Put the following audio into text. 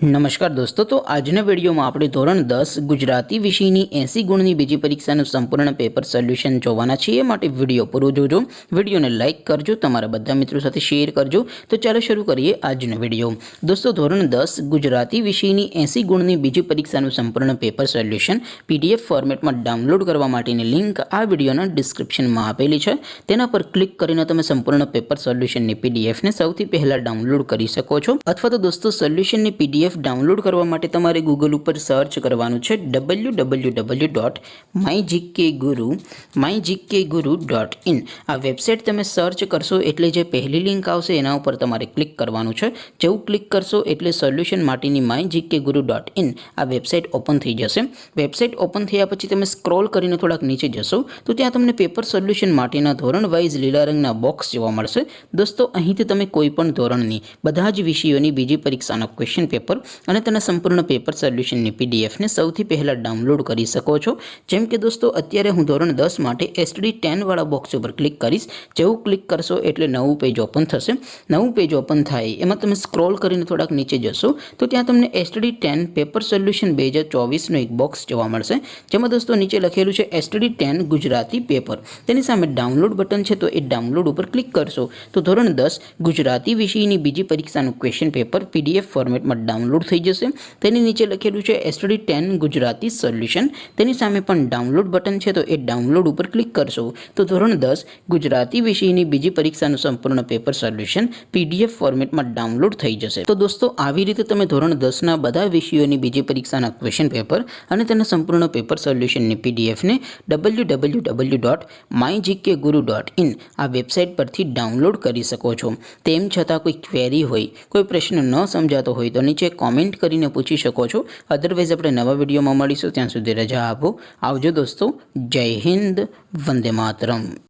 नमस्कार दोस्तों, तो આજના વિડીયોમાં આપણે ધોરણ 10 ગુજરાતી વિષયની 80 ગુણની બીજી પરીક્ષાનું સંપૂર્ણ પેપર સોલ્યુશન જોવાના છીએ। માટે વિડીયો પૂરો જોજો, વિડીયોને લાઇક કરજો, તમારા બધા મિત્રો સાથે શેર કરજો। તો ચાલો શરૂ કરીએ આજનો વિડીયો। દોસ્તો, ધોરણ 10 ગુજરાતી વિષયની 80 ગુણની બીજી પરીક્ષાનું સંપૂર્ણ પેપર સોલ્યુશન PDF ફોર્મેટમાં ડાઉનલોડ કરવા માટેની લિંક આ વિડીયોના ડિસ્ક્રિપ્શનમાં આપેલી છે। તેના પર ક્લિક કરીને તમે સંપૂર્ણ પેપર સોલ્યુશનની PDFને સૌથી પહેલા ડાઉનલોડ કરી શકો છો। અથવા તો દોસ્તો, સોલ્યુશનની PDF डाउनलॉड करवा माटे तमारे गूगल पर सर्च करवानुं छे www.mygkguru.in। आ वेबसाइट तमे सर्च करशो एटले जे पहली लिंक आवशे एना उपर तमारे क्लिक करवानुं छे। जेवुं क्लिक करशो एटले सोल्यूशन माटेनी mygkguru.in आ वेबसाइट ओपन थई जशे। वेबसाइट ओपन थया पछी तमे स्क्रॉल करीने थोड़ाक नीचे जशो तो त्यां तमने पेपर सोल्यूशन माटेना धोरण वाइज लीला रंगना बॉक्स जोवा मळशे। दोस्तों, અહીંથી તમે કોઈપણ ધોરણની બધા જ વિષયોની બીજી પરીક્ષાનો ક્વેશ્ચન પેપર અને તેના સંપૂર્ણ પેપર સોલ્યુશનની PDF ને સૌથી પહેલા ડાઉનલોડ કરી શકો છો। જેમ કે દોસ્તો, અત્યારે હું ધોરણ 10 માટે SD10 વાળા બોક્સ ઉપર ક્લિક કરીશ। જેવું ક્લિક કરશો એટલે નવું પેજ ઓપન થશે। નવું પેજ ઓપન થાય એમાં તમે સ્ક્રોલ કરીને થોડાક નીચે જશો તો ત્યાં તમને SD10 પેપર સોલ્યુશન 2024 નો એક બોક્સ જોવા મળશે, જેમાં દોસ્તો નીચે લખેલું છે SD10 ગુજરાતી પેપર। તેની સામે ડાઉનલોડ બટન છે, તો એ ડાઉનલોડ ઉપર ક્લિક કરશો તો ધોરણ 10 ગુજરાતી વિષયની બીજી પરીક્ષાનું ક્વેશ્ચન પેપર PDF ફોર્મેટમાં ડાઉનલોડ થઈ જશે। તેની નીચે લખેલું છે SD10 ગુજરાતી સોલ્યુશન। તેની સામે પણ ડાઉનલોડ બટન છે, તો એ ડાઉનલોડ ઉપર ક્લિક કરશો તો ધોરણ 10 ગુજરાતી વિષયની બીજી પરીક્ષાનું સંપૂર્ણ પેપર સોલ્યુશન PDF ફોર્મેટમાં ડાઉનલોડ થઈ જશે। તો દોસ્તો, આવી રીતે તમે ધોરણ 10ના બધા વિષયોની બીજી પરીક્ષાના ક્વેશ્ચન પેપર અને તેના સંપૂર્ણ પેપર સોલ્યુશનની PDF ને www.mygkguru.in આ વેબસાઇટ પરથી ડાઉનલોડ કરી શકો છો। તેમ છતાં કોઈ ક્વેરી હોય, કોઈ પ્રશ્ન ન સમજાતો હોય તો નીચે कॉमेंट करीने पूछी शको छो। अदरवाइज अपने नवा विडियो में मळीशुं, त्यां सुधी रजा आपो। आवजो दोस्तों। जय हिंद, वंदे मातरम।